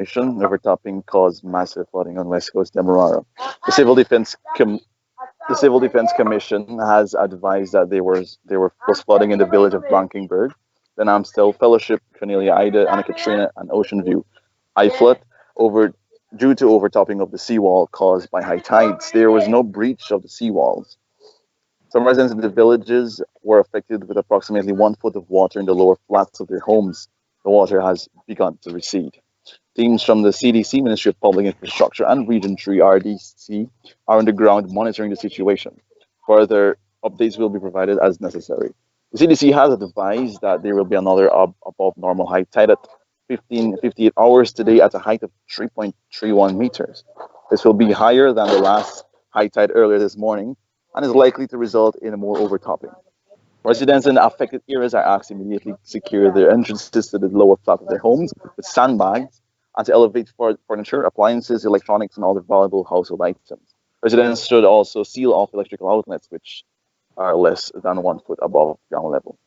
Overtopping caused massive flooding on West Coast Demerara. The Civil Defense Com- the Civil Defense Commission has advised that was flooding in the village of Blankenberg, then Amstel, Fellowship, Cornelia Ida, Anna Katrina, and Ocean View. I flood over due to overtopping of the seawall caused by high tides. There was no breach of the seawalls. Some residents in the villages were affected with approximately 1 foot of water in the lower flats of their homes. The water has begun to recede. Teams from the CDC, Ministry of Public Infrastructure, and Region 3 RDC are on the ground monitoring the situation. Further updates will be provided as necessary. The CDC has advised that there will be another above normal high tide at 58 hours today at a height of 3.31 meters. This will be higher than the last high tide earlier this morning and is likely to result in a more overtopping. Residents in affected areas are asked to immediately secure their entrances to the lower flat of their homes with sandbags and to elevate furniture, appliances, electronics, and other valuable household items. Residents should also seal off electrical outlets which are less than 1 foot above ground level.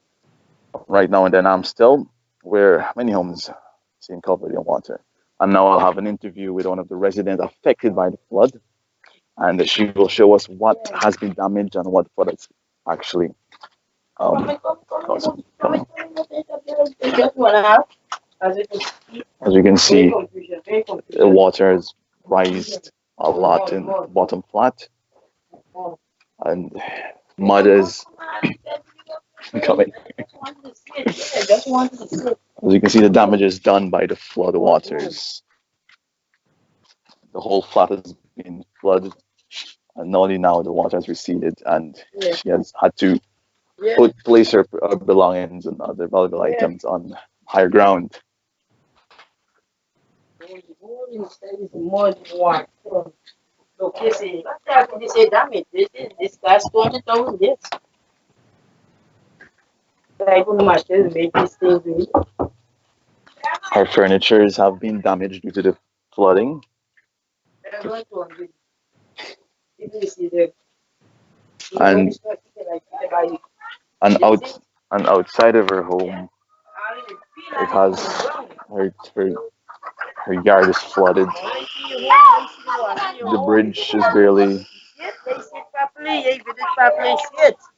Right now in the Amstel, where many homes seem covered in water. And now I'll have an interview with one of the residents affected by the flood, and she will show us what has been damaged and what flood has actually caused. As you can see, the water has rised a lot in bottom flat, and mud is coming. As you can see, the damage is done by the flood waters. The whole flat has been flooded, and only now the water has receded, and she has had to place her belongings and other valuable items on higher ground. Her furnitures have been damaged due to the flooding, and and out and outside of her home, it has her her yard is flooded. The bridge is barely,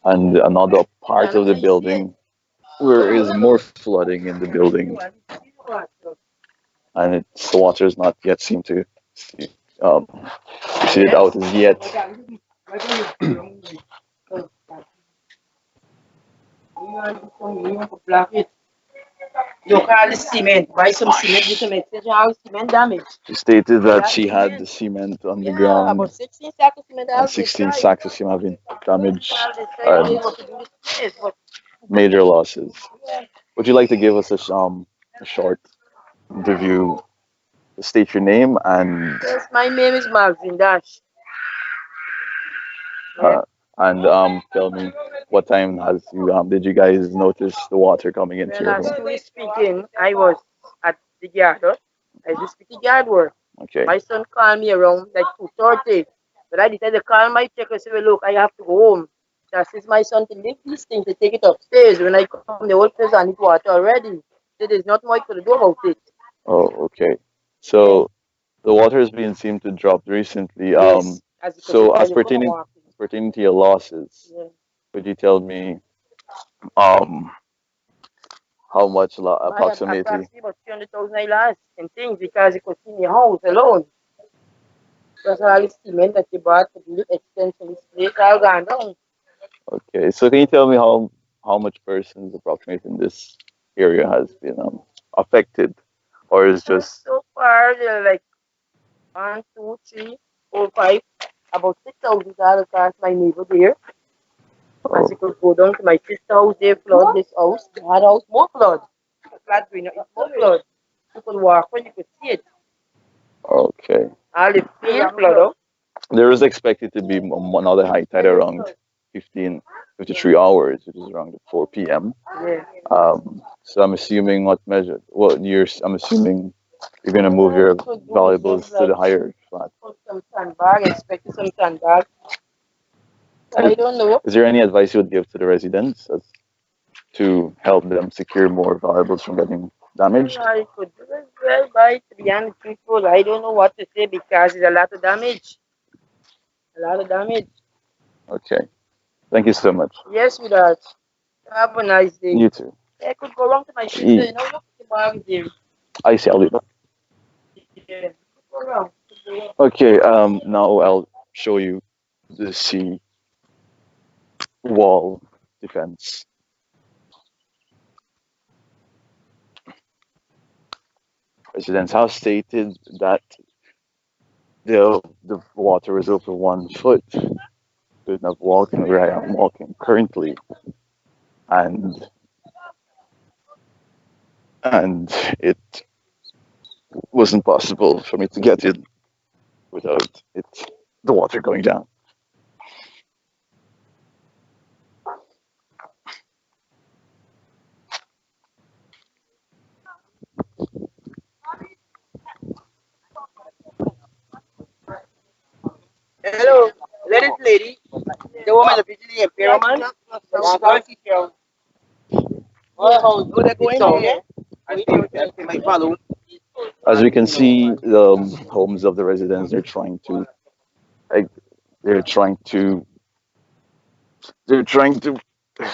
and another part of the building where is more flooding in the building, and the water is not yet seem to um, recede out as yet. She stated that she had the cement on the ground, and 16 sacks of cement have been damaged and major losses. Would you like to give us a short interview? State your name and Yes, my name is Marvin Dash. uh, and tell me what time has you did you guys notice the water coming into Well, your as home? truly speaking, I was at the yard. I just pick the yard work. Okay. My son called me around like 2:30. But I decided to call my check and say, well, look, I have to go home. So I says my son to leave this thing to take it upstairs. When I come, the whole place and it water already. So there's not much to do about it. Oh, okay. So the water has been seemed to drop recently. Yes, as you could So see, as you come pertaining walking. pertaining to your losses, Yeah. could you tell me um how much I had approximately? approximately about 300,000 I lost in things because you could see my house alone. Because all the cement that you bought to build extension, this place all gone down. Okay, so can you tell me how much persons approximately in this area has been affected, or is just So far, there are like one, two, three, four, five, about 6,000 across my neighbor there. As oh, you could go down to my sister house, they flood this house, that house, more flood. The flat green, it's more flood. You could walk when you could see it. okay? All the field flood out. There is expected to be another high tide around 53 hours, which is around 4 p.m. Yeah. So I'm assuming what measure? Well, I'm assuming you're gonna move All your you could do is valuables just to like the higher flat. put some sandbag, expect some sandbag. Is, I don't know. is there any advice you would give to the residents as to help them secure more valuables from getting damaged? I could do it well by 300 people. I don't know what to say because it's a lot of damage. A lot of damage. Okay. Thank you so much. Yes, sweetheart. Have a nice day. You too. I could go wrong to my sister, Ye- you know, look at the bag there. I see. I'll be back. Yeah, could go wrong. Could go wrong. Okay. Now I'll show you the sea wall defense. Residents have stated that the water is over 1 foot. Could not walk where I am walking currently, and and it wasn't possible for me to get in without it the water going down. Hello, lady. The woman of Virginia Imperial. Now go and see her. Oh, they're going there. I see my follow. As we can see, the homes of the residents like, they're trying to they're trying to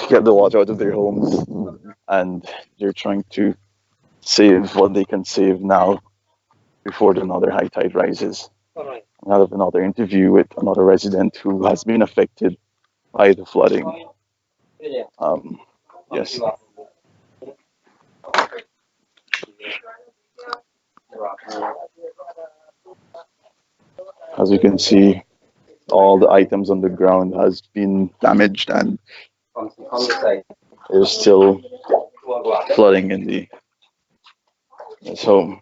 get the water out of their homes, and they're trying to save what they can save now before another high tide rises. I have another interview with another resident who has been affected by the flooding. Um, yes, as you can see, all the items on the ground has been damaged, and there's still flooding in the his home.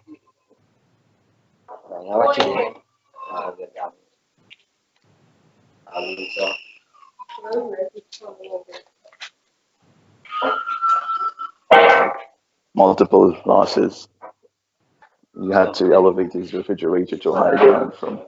Multiple losses. You had to elevate his refrigerator to higher ground from.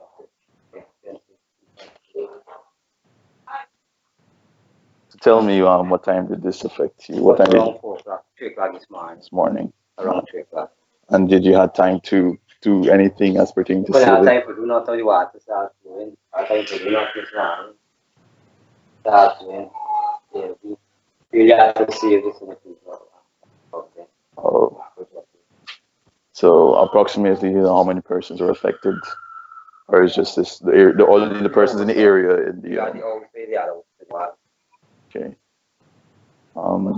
So tell me, what time did this affect you? What time did Around 4 o'clock, 3 o'clock this morning? around 3 o'clock. And did you have time to do anything as pertaining to Because I saving? time for do not tell you what to start doing. I time for do not this one. Start doing. Yeah, we really have to save this in the future. Okay. Oh, so approximately, how many persons were affected, or is just this only the persons in the area in the Yeah, the old say the other one. okay.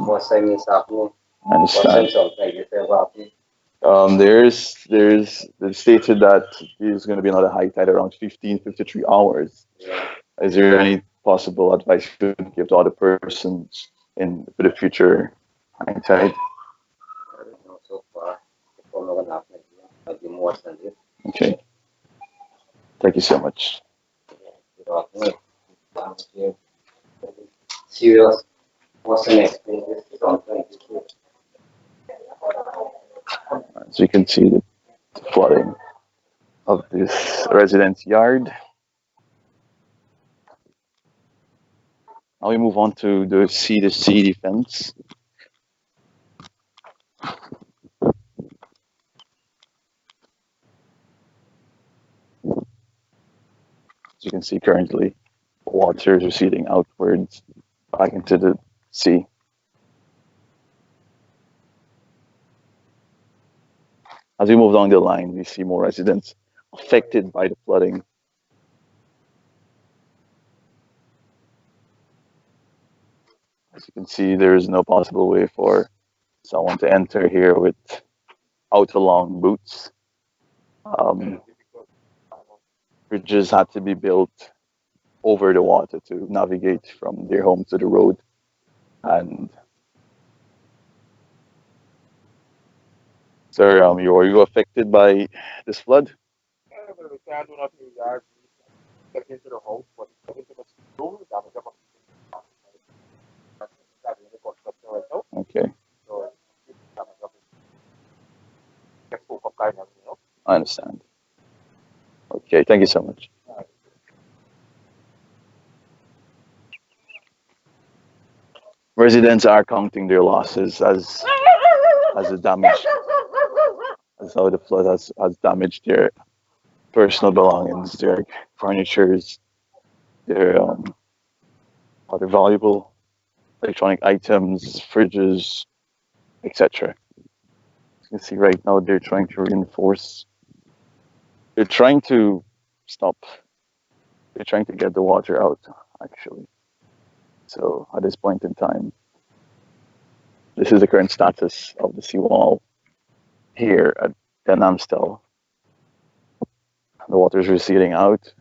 Most time is happening. I Most time understand. something like this happening. There's they stated that there's going to be another high tide around 15:53 hours. Yeah. Is there any possible advice you could give to other persons in for the future high tide? I don't know so far. If I'm not gonna happen again, I'll be more than this. Okay, thank you so much. Yeah, you know, serious. What's the next thing? This is something like this. As you can see, the flooding of this residence yard. Now we move on to the C2C defense. As you can see currently, water is receding outwards back into the sea. As we move down the line, we see more residents affected by the flooding. As you can see, there is no possible way for someone to enter here without long boots. Um, bridges had to be built over the water to navigate from their home to the road. And sir, were you affected by this flood? We can't do nothing in the yard. Get into the house, but get into the room, damage up in the construction right now. Okay, So damage up get soak up kind of, you know. I understand. Okay, thank you so much. Residents are counting their losses as the damage. as how the flood has damaged their personal belongings, their furnitures, their other valuable electronic items, fridges, etc. You can see right now they're trying to reinforce. They're trying to stop. They're trying to get the water out, actually. So at this point in time, this is the current status of the seawall here at Den Amstel. The water is receding out,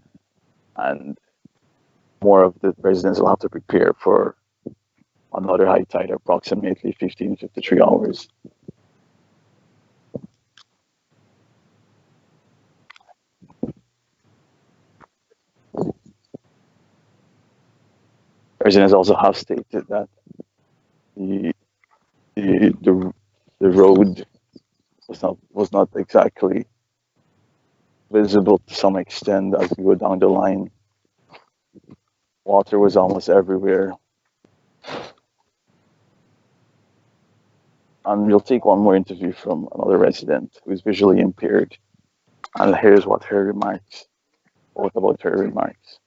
and more of the residents will have to prepare for another high tide, approximately 1553 hours. Residents also have stated that the the the, the road was not exactly visible to some extent as we go down the line. Water was almost everywhere. And we'll take one more interview from another resident who's visually impaired. And here's what her remarks, what about her remarks.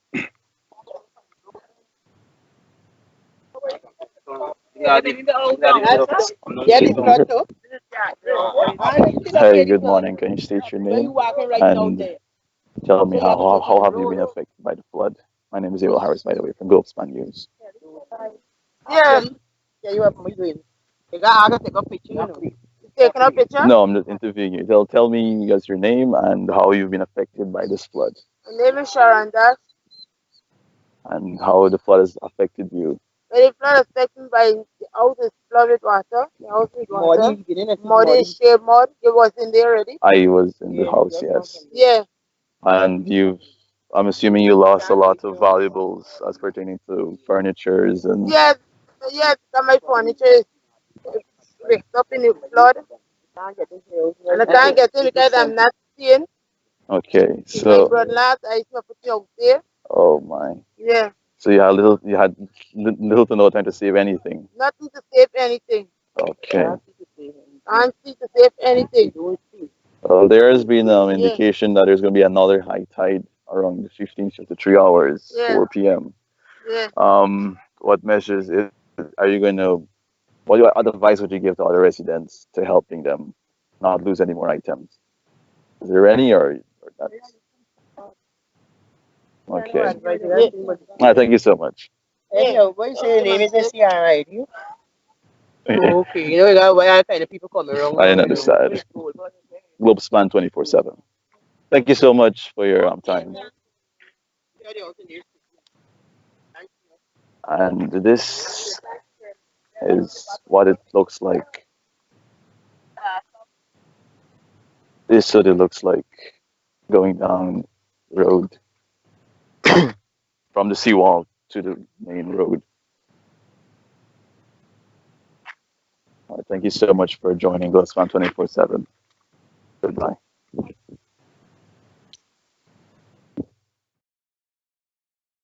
Hey, good morning. Can you state your name and tell me how have you been affected by the flood? My name is Abel Harris, by the way, from Globespan News. Yeah. Yeah, you have me doing. You got to take a picture, you know. You taking a picture? No, I'm just interviewing you. Tell me guys your name and how you've been affected by this flood My name is Sharon Das. and how the flood has affected you. Very flood affected by the house is flooded with water. The house is water. Muddy, shea mud. It was in there already. I was in the house, yes. Yeah. And I'm assuming you lost a lot of valuables as pertaining to furnitures and. Yes, yes, my furniture is picked up in the flood. And I can't get in because I'm not seeing. Okay, My so brother, I used to put it out there. oh my. Yeah. So you had little to no time to save anything. Nothing to save anything. Okay. Can't see to save anything. Well, there has been Yeah. indication that there's going to be another high tide around the 1553 hours, Yeah. 4 p.m. Yeah. What measures are you going to? What advice would you give to other residents to helping them not lose any more items? Is there any or that's okay? Yeah. Thank you so much. Anyhow, what you say your name is SCR, right? You? Oh, okay. You know, you got why kind of people come around. I understand. Globespan 24/7. Thank you so much for your time. And this is what it looks like. This is what it looks like going down the road from the seawall to the main road. Thank you so much for joining Globespan 24/7. Goodbye.